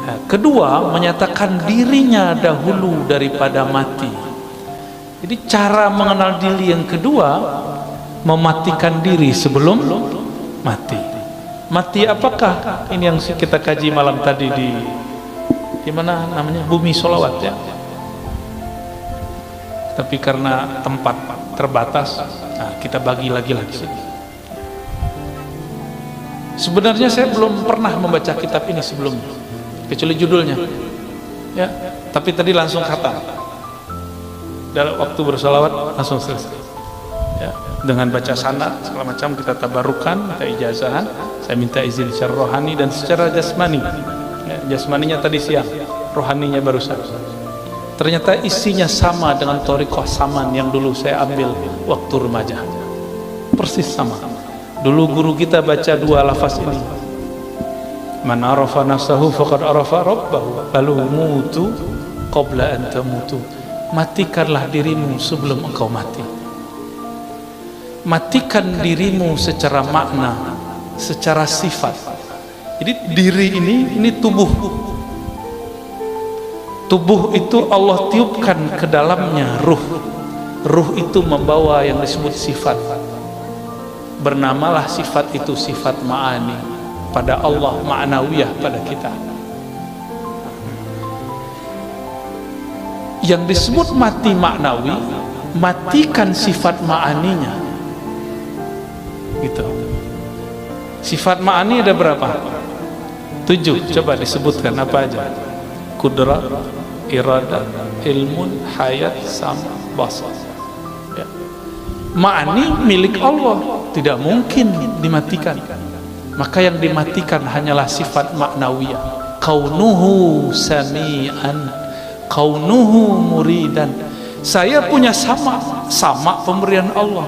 Nah, kedua, menyatakan dirinya dahulu daripada mati. Jadi cara mengenal diri yang kedua, mematikan diri sebelum mati. Mati apakah? Ini yang kita kaji malam tadi di mana namanya, Bumi Sholawat ya. Tapi karena tempat terbatas, nah kita bagi lagi. Sebenarnya saya belum pernah membaca kitab ini sebelumnya, kecuali judulnya ya, tapi tadi langsung khatam dalam waktu bersolawat, langsung selesai ya, dengan baca sanad segala macam, kita tabarukan, minta ijazahan, saya minta izin secara rohani dan secara jasmani ya, jasmaninya tadi siang, rohaninya barusan. Ternyata isinya sama dengan thariqah saman yang dulu saya ambil waktu remaja, persis sama. Dulu guru kita baca dua lafaz ini, man arafa nafsahu faqad arafa rabbahu, lalu mutu qabla an tamutu, matikanlah dirimu sebelum engkau mati. Matikan dirimu secara makna, secara sifat. Jadi diri ini tubuh. Tubuh itu Allah tiupkan ke dalamnya ruh. Ruh itu membawa yang disebut sifat. Bernamalah sifat itu sifat ma'ani pada Allah, ma'nawiyah pada kita. Yang disebut mati maknawi, matikan sifat ma'aninya gitu. Sifat ma'ani ada berapa? 7. Coba disebutkan apa aja? Kudrat, iradah, ilmun, hayat, sama, basar ya. Ma'ani milik Allah, tidak mungkin dimatikan. Maka yang dimatikan hanyalah sifat maknawiyah. Kaunuhu sami'an, kaunuhu muridan. Saya punya sama pemberian Allah.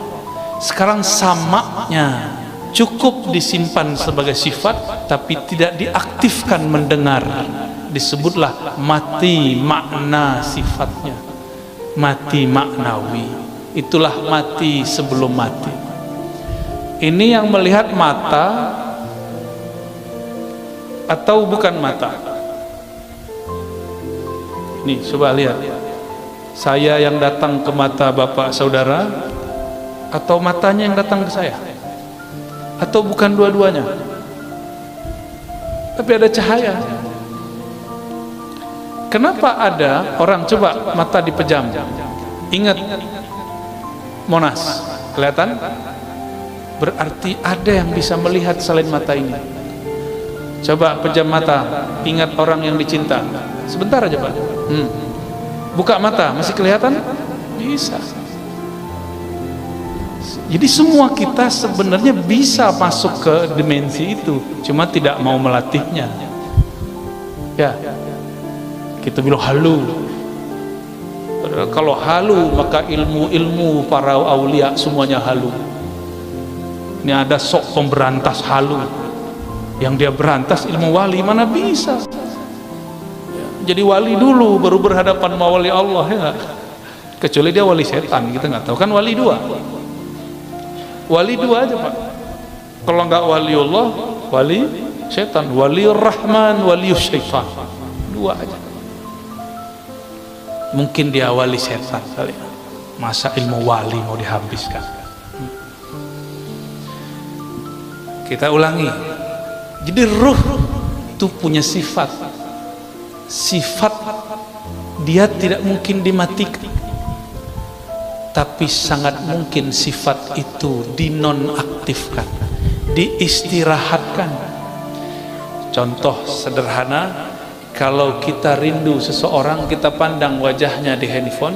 Sekarang samanya cukup disimpan sebagai sifat, tapi tidak diaktifkan mendengar. Disebutlah mati makna sifatnya, mati maknawi. Itulah mati sebelum mati. Ini yang melihat mata atau bukan mata? Nih coba lihat, saya yang datang ke mata bapak saudara, atau matanya yang datang ke saya, atau bukan dua-duanya, tapi ada cahaya. Kenapa ada orang coba mata dipejam? Ingat Monas, kelihatan? Berarti ada yang bisa melihat selain mata ini. Coba pejam mata, ingat orang yang dicinta. Sebentar aja Pak. Buka mata, masih kelihatan? Bisa. Jadi semua kita sebenarnya bisa masuk ke dimensi itu, cuma tidak mau melatihnya. Ya, kita bilang halu. Kalau halu maka ilmu para aulia semuanya halu. Ini ada sok pemberantas halu, yang dia berantas ilmu wali, mana bisa. Jadi wali dulu baru berhadapan sama wali Allah ya. Kecuali dia wali setan, kita nggak tahu kan. Wali dua aja Pak. Kalau nggak wali Allah, wali setan, wali rahman, wali syaitan, dua aja. Mungkin dia wali setan kali, masa ilmu wali mau dihabiskan. Kita ulangi. Jadi ruh itu punya sifat dia tidak mungkin dimatikan, tapi sangat mungkin sifat itu dinonaktifkan, diistirahatkan. Contoh sederhana, kalau kita rindu seseorang, kita pandang wajahnya di handphone,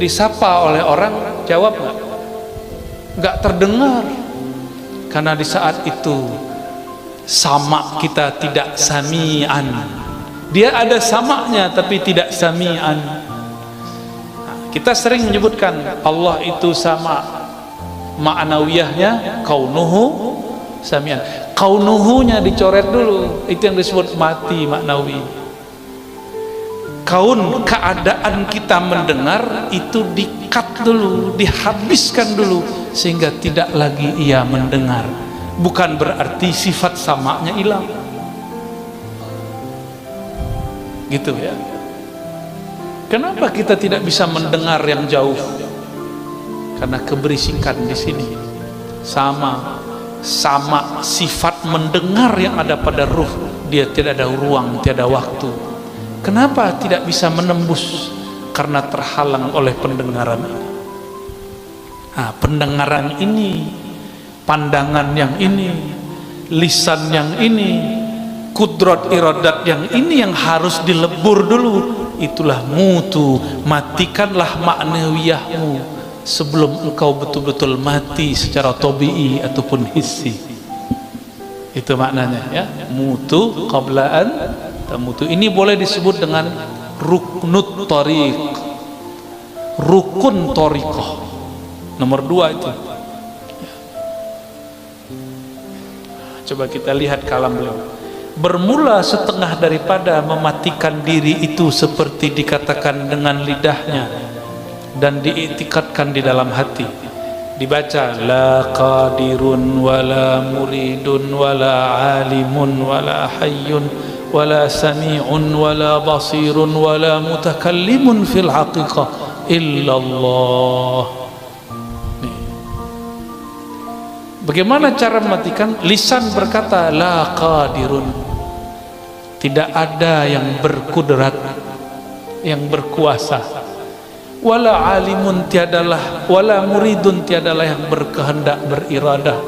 disapa oleh orang, jawab nggak? Nggak terdengar, karena di saat itu sama kita tidak sami'an. Dia ada samanya tapi tidak sami'an. Kita sering menyebutkan Allah itu sama, ma'nawiyahnya kaunuhu sami'an. Kaunuhunya dicoret dulu, itu yang disebut mati maknawi. Kaun, keadaan kita mendengar itu di-cut dulu, dihabiskan dulu, sehingga tidak lagi ia mendengar. Bukan berarti sifat samanya hilang. gitu ya. Kenapa kita tidak bisa mendengar yang jauh? Karena keberisikan di sini sama sifat mendengar yang ada pada ruh, dia tidak ada ruang, tiada waktu. Kenapa tidak bisa menembus? Karena terhalang oleh pendengaran ini. Nah, pendengaran ini, pandangan yang ini, lisan yang ini, kudrat iradat yang ini yang harus dilebur dulu. Itulah mutu, matikanlah maknawiyahmu sebelum engkau betul-betul mati secara tabi'i ataupun hissi. Itu maknanya ya, mutu qablaan tamutu. Ini boleh disebut dengan ruknut tariq, rukun tariqah nomor 2 itu. Coba kita lihat kalam beliau. Bermula setengah daripada mematikan diri itu seperti dikatakan dengan lidahnya dan diiktikadkan di dalam hati. Dibaca la qadirun wala muridun wala alimun wala hayyun wala sami'un wala basirun wala mutakallimun fil haqiqah illallah. Bagaimana cara mematikan? Lisan berkata la qadirun, tidak ada yang berkudrat, yang berkuasa. Wala alimun, tiadalah, wala muridun, tiadalah yang berkehendak, beriradah.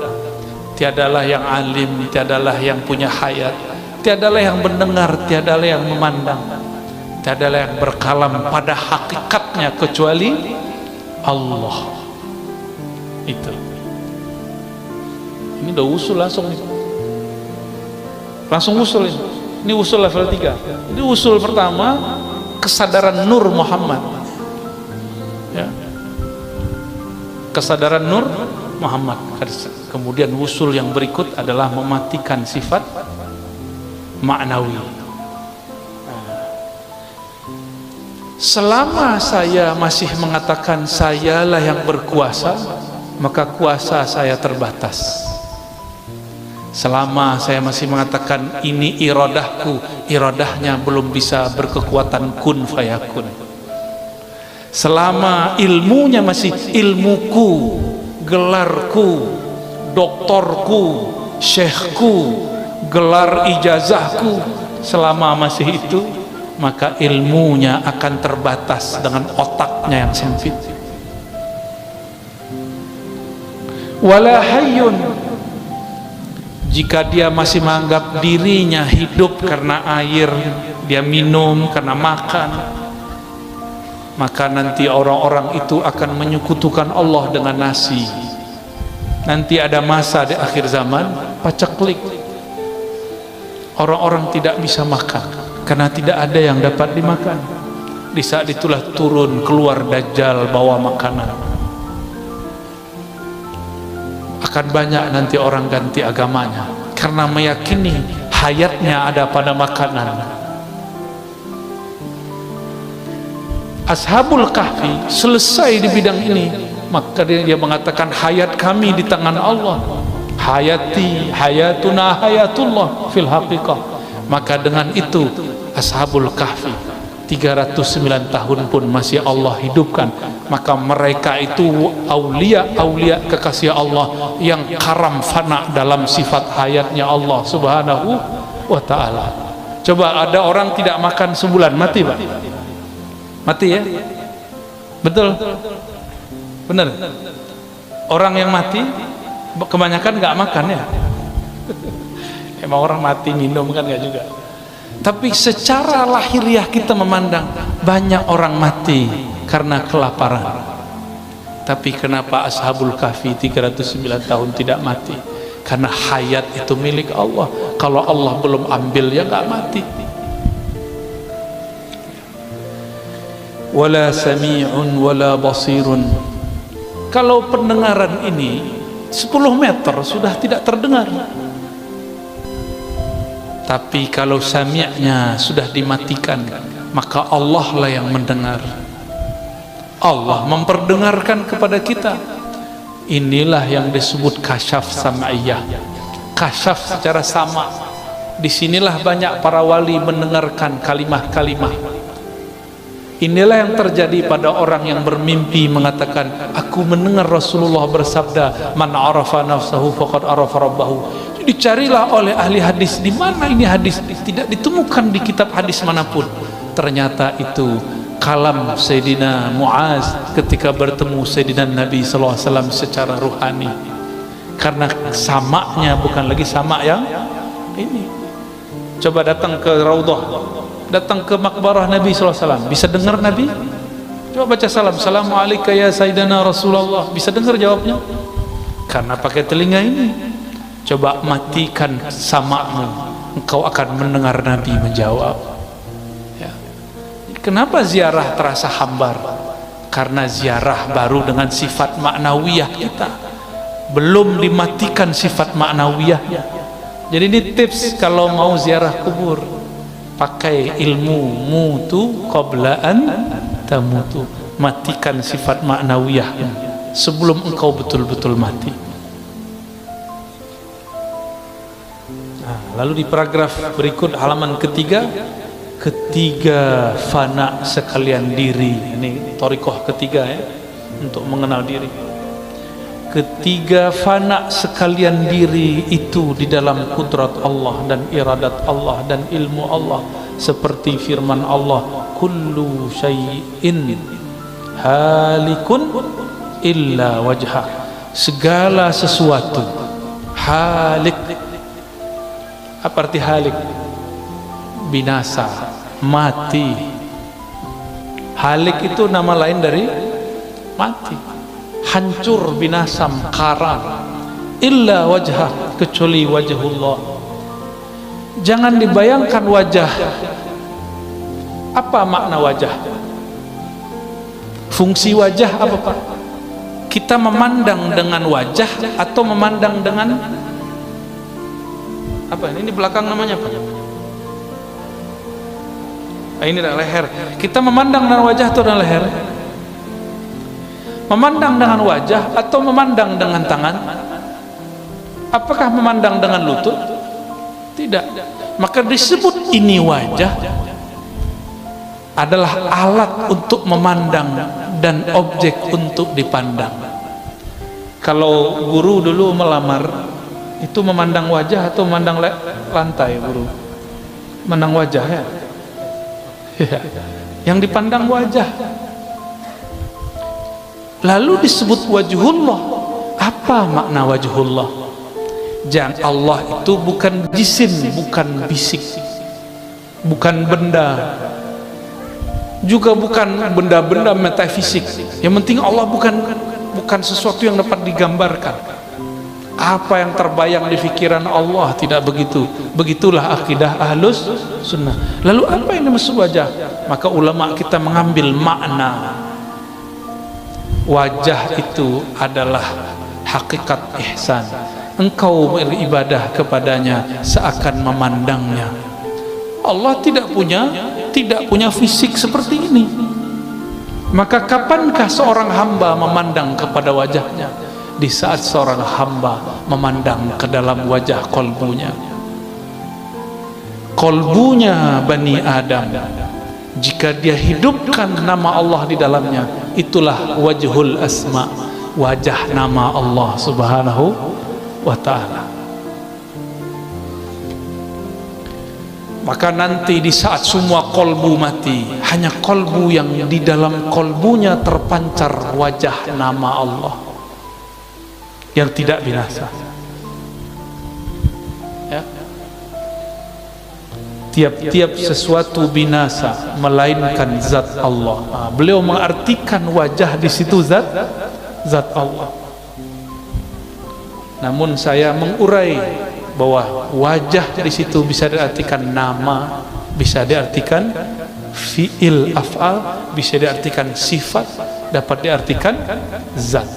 Tiadalah yang alim, tiadalah yang punya hayat, tiadalah yang mendengar, tiadalah yang memandang, tiadalah yang berkalam pada hakikatnya kecuali Allah. Itu. Ini udah usul langsung nih. Langsung usul ini. Ini usul level 3. Ini usul pertama, kesadaran Nur Muhammad. Ya. Kesadaran Nur Muhammad. Kemudian usul yang berikut adalah mematikan sifat maknawi. Selama saya masih mengatakan sayalah yang berkuasa, maka kuasa saya terbatas. Selama saya masih mengatakan ini iradahku, iradahnya belum bisa berkekuatan kun fayakun. Selama ilmunya masih ilmuku, gelarku, doktorku, syekhku, gelar ijazahku, selama masih itu, maka ilmunya akan terbatas dengan otaknya yang sempit. Wala hayyun, jika dia masih menganggap dirinya hidup karena air dia minum, karena makan, maka nanti orang-orang itu akan menyekutukan Allah dengan nasi. Nanti ada masa di akhir zaman paceklik, orang-orang tidak bisa makan karena tidak ada yang dapat dimakan. Di saat itulah turun keluar Dajjal bawa makanan. Akan banyak nanti orang ganti agamanya karena meyakini hayatnya ada pada makanan. Ashabul Kahfi selesai di bidang ini, maka dia mengatakan hayat kami di tangan Allah, hayati hayatuna hayatullah fil haqiqah. Maka dengan itu Ashabul Kahfi 309 tahun pun masih Allah hidupkan. Maka mereka itu aulia kekasih Allah yang karam fana dalam sifat hayatnya Allah subhanahu wa ta'ala. Coba ada orang tidak makan sebulan, mati Pak? Mati ya? Betul? Benar? Orang yang mati kebanyakan nggak makan ya? Emang orang mati minum kan nggak juga. Tapi secara lahiriah kita memandang banyak orang mati karena kelaparan. Tapi kenapa Ashabul Kahfi 309 tahun tidak mati? Karena hayat itu milik Allah. Kalau Allah belum ambil ya nggak mati. Wala sami'un wala basirun. Kalau pendengaran ini 10 meter sudah tidak terdengar. Tapi kalau sami'nya sudah dimatikan, maka Allah lah yang mendengar. Allah memperdengarkan kepada kita. Inilah yang disebut kasyaf sam'iyah. Kasyaf secara sama, Disinilah banyak para wali mendengarkan kalimah-kalimah. Inilah yang terjadi pada orang yang bermimpi mengatakan, aku mendengar Rasulullah bersabda, man arafa nafsahu faqad arafa rabbahu. Dicarilah oleh ahli hadis, di mana ini hadis? Tidak ditemukan di kitab hadis manapun. Ternyata itu kalam Sayyidina Muaz ketika bertemu Sayyidina Nabi SAW secara ruhani. Karena samaknya bukan lagi samak yang ini. Coba datang ke Raudhah, datang ke makbarah Nabi SAW, bisa dengar Nabi? Coba baca salam, Assalamualaikum ya Sayyidina Rasulullah, bisa dengar jawabnya? Karena pakai telinga ini. Coba matikan samakmu, engkau akan mendengar Nabi menjawab. Ya. Kenapa ziarah terasa hambar? Karena ziarah baru dengan sifat maknawiyah kita, belum dimatikan sifat maknawiyahnya. Jadi ini tips kalau mau ziarah kubur, pakai ilmu mutu qabla an tamutu, matikan sifat maknawiyahnya sebelum engkau betul-betul mati. Nah, lalu di paragraf berikut halaman ketiga, ketiga fana sekalian diri. Ini thariqah ketiga ya, untuk mengenal diri. Ketiga fana sekalian diri itu di dalam kudrat Allah dan iradat Allah dan ilmu Allah, seperti firman Allah, kullu syai'in halikun illa wajhah. Segala sesuatu halik. Apa arti halik? Binasa, mati. Halik itu nama lain dari mati, hancur, binasa, karam. Illa wajhah, kecuali wajhullah. Jangan dibayangkan wajah. Apa makna wajah? Fungsi wajah apa Pak? Kita memandang dengan wajah atau memandang dengan apa? Ini belakang namanya apa? Ini leher. Kita memandang dengan wajah atau dengan leher? Memandang dengan wajah atau memandang dengan tangan? Apakah memandang dengan lutut? Tidak. Maka disebut ini wajah adalah alat untuk memandang dan objek untuk dipandang. Kalau guru dulu melamar, itu memandang wajah atau memandang lantai guru? Memandang wajah ya. Yang dipandang wajah. Lalu disebut wajhullah. Apa makna wajhullah? Jangan, Allah itu bukan jisim, bukan fisik, bukan benda, juga bukan benda-benda metafisik. Yang penting Allah bukan sesuatu yang dapat digambarkan. Apa yang terbayang di pikiran Allah, tidak begitu. Begitulah akidah ahlus sunnah. Lalu apa yang dimaksud wajah? Maka ulama kita mengambil makna wajah itu adalah hakikat ihsan. Engkau beribadah kepadanya seakan memandangnya. Allah tidak punya fisik seperti ini. Maka kapankah seorang hamba memandang kepada wajahnya? Di saat seorang hamba memandang ke dalam wajah kolbunya. Kolbunya Bani Adam, jika dia hidupkan nama Allah di dalamnya, itulah wajhul asma, wajah nama Allah subhanahu wa ta'ala. Maka nanti di saat semua kolbu mati, hanya kolbu yang di dalam kolbunya terpancar wajah nama Allah yang tidak binasa. Ya. Tiap-tiap sesuatu binasa melainkan zat Allah. Beliau mengartikan wajah di situ zat Allah. Namun saya mengurai bahwa wajah di situ bisa diartikan nama, bisa diartikan fi'il af'al, bisa diartikan sifat, dapat diartikan zat.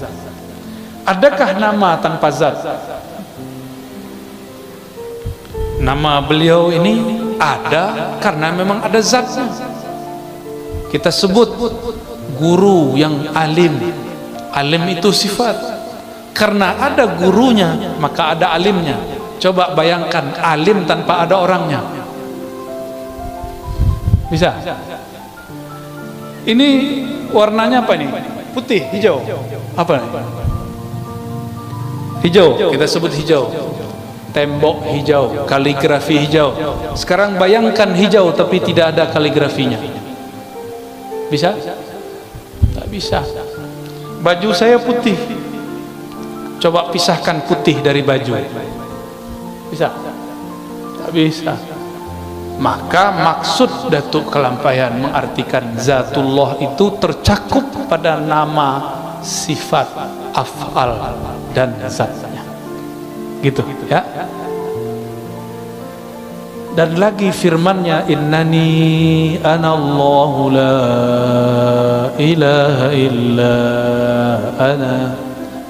Adakah nama tanpa zat? Nama beliau ini ada karena memang ada zatnya. Kita sebut guru yang alim. Alim itu sifat. Karena ada gurunya, maka ada alimnya. Coba bayangkan alim tanpa ada orangnya. Bisa? Ini warnanya apa ini? Putih, hijau. Apa ini? Hijau, kita sebut hijau. Tembok hijau, kaligrafi hijau. Sekarang bayangkan hijau tapi tidak ada kaligrafinya. Bisa? Tak bisa. Baju saya putih. Coba pisahkan putih dari baju. Bisa? Tak bisa. Maka maksud Datuk Kelampaian mengartikan zatullah itu tercakup pada nama, sifat, af'al dan zatnya. Gitu ya. Dan lagi firman-Nya, innani anallahu la ilaha illa ana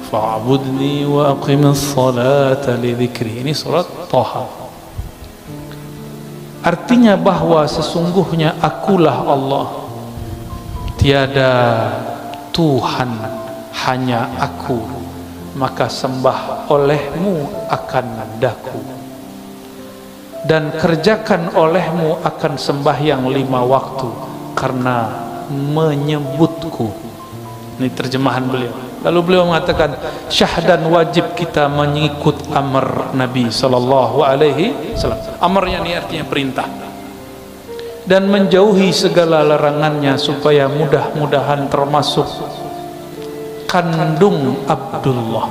fa'budni wa aqimis salata li dzikri. Ini surat Thaha. Artinya bahwa sesungguhnya akulah Allah, tiada Tuhan, hanya aku, maka sembah olehmu akan daku, dan kerjakan olehmu akan sembahyang 5 waktu karena menyebutku. Ini terjemahan beliau. Lalu beliau mengatakan syahdan wajib kita mengikut amr Nabi sallallahu alaihi wasallam. Amrnya ini artinya perintah. Dan menjauhi segala larangannya supaya mudah-mudahan termasuk kandung Abdullah,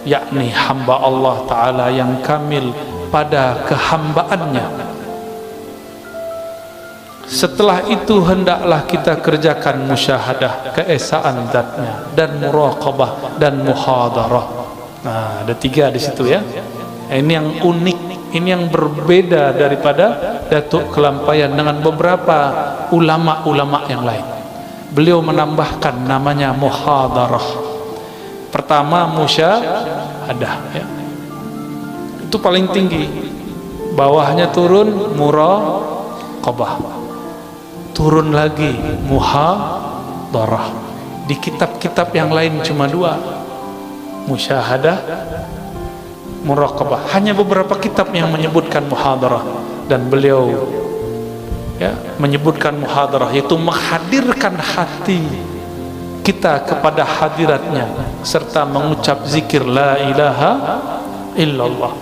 yakni hamba Allah Ta'ala yang kamil pada kehambaannya. Setelah itu hendaklah kita kerjakan musyahadah keesaan zatnya, dan muraqabah dan muhadarah. Nah, ada 3 di situ ya. Ini yang unik, ini yang berbeda daripada Datuk Kelampaian dengan beberapa ulama-ulama yang lain. Beliau menambahkan namanya muhadarah. Pertama musyahadah ya. Itu paling tinggi. Bawahnya turun muraqabah. Turun lagi muhadarah. Di kitab-kitab yang lain cuma 2, musyahadah, muraqabah. Hanya beberapa kitab yang menyebutkan muhadarah, dan beliau ya menyebutkan muhadarah, yaitu menghadirkan hati kita kepada hadiratnya serta mengucap zikir la ilaha illallah.